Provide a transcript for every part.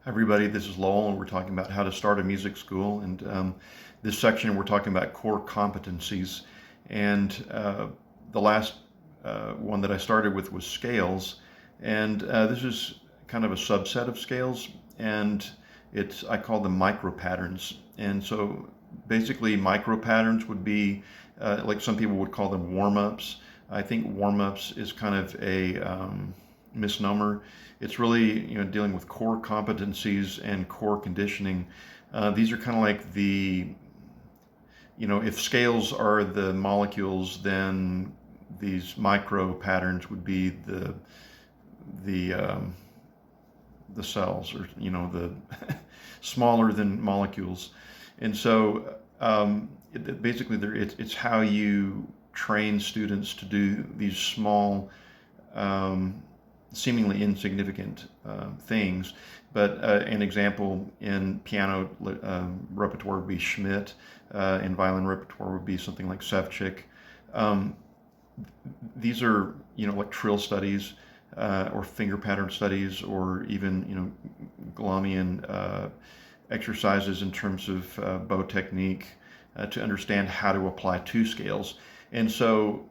Everybody, this is Lowell, and we're talking about how to start a music school. And this section, we're talking about core competencies. And the last one that I started with was scales. And this is kind of a subset of scales, and I call them micropatterns. And so basically, micropatterns would be like some people would call them warm-ups. I think warm-ups is kind of a misnomer. It's really, dealing with core competencies and core conditioning. These are kind of like if scales are the molecules, then these micro patterns would be the cells, or the smaller than molecules. And so basically, it's how you train students to do these small, seemingly insignificant things. But an example in piano repertoire would be Schmidt. In violin repertoire would be something like Sevchik. These are, like trill studies or finger pattern studies, or even, Galamian exercises in terms of bow technique to understand how to apply two scales. And so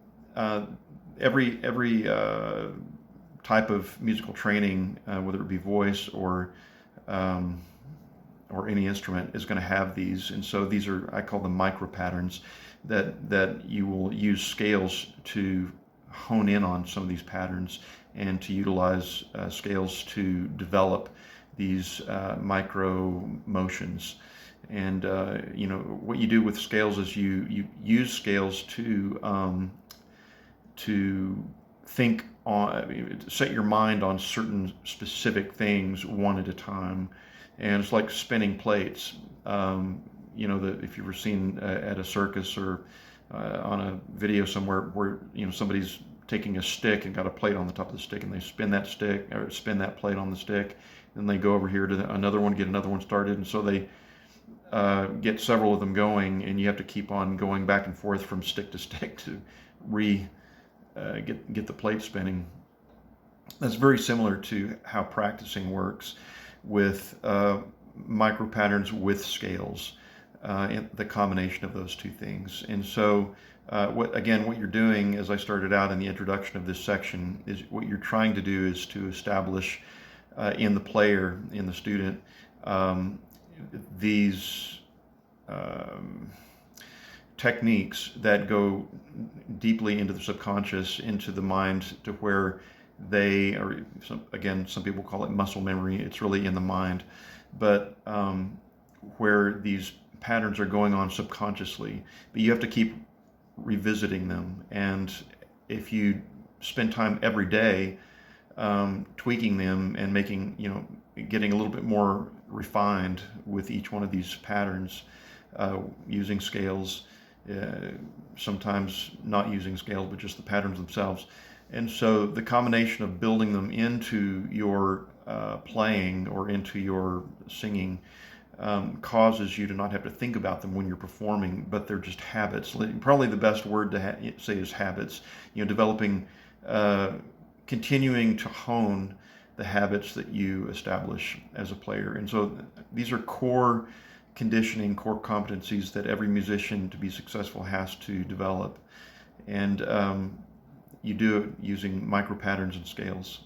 every type of musical training, whether it be voice or any instrument, is going to have these. And so these are, I call them micropatterns, that you will use scales to hone in on some of these patterns, and to utilize scales to develop these micro motions. And what you do with scales is you use scales to think on, set your mind on certain specific things one at a time. And it's like spinning plates. If you've ever seen at a circus or on a video somewhere where somebody's taking a stick and got a plate on the top of the stick, and they spin that stick or spin that plate on the stick, then they go over here to another one, get another one started, and so they get several of them going, and you have to keep on going back and forth from stick to stick to get the plate spinning. That's very similar to how practicing works with micropatterns with scales, and the combination of those two things. And so what you're doing, as I started out in the introduction of this section, is what you're trying to do is to establish in the player, in the student, these techniques that go deeply into the subconscious, into the mind, to where they are, some people call it muscle memory. It's really in the mind, but where these patterns are going on subconsciously, but you have to keep revisiting them. And if you spend time every day tweaking them and getting a little bit more refined with each one of these patterns, using scales, sometimes not using scales, but just the patterns themselves. And so the combination of building them into your playing or into your singing causes you to not have to think about them when you're performing, but they're just habits. Probably the best word to say is habits. Developing, continuing to hone the habits that you establish as a player. And so these are core conditioning, core competencies that every musician, to be successful, has to develop. And you do it using micropatterns and scales.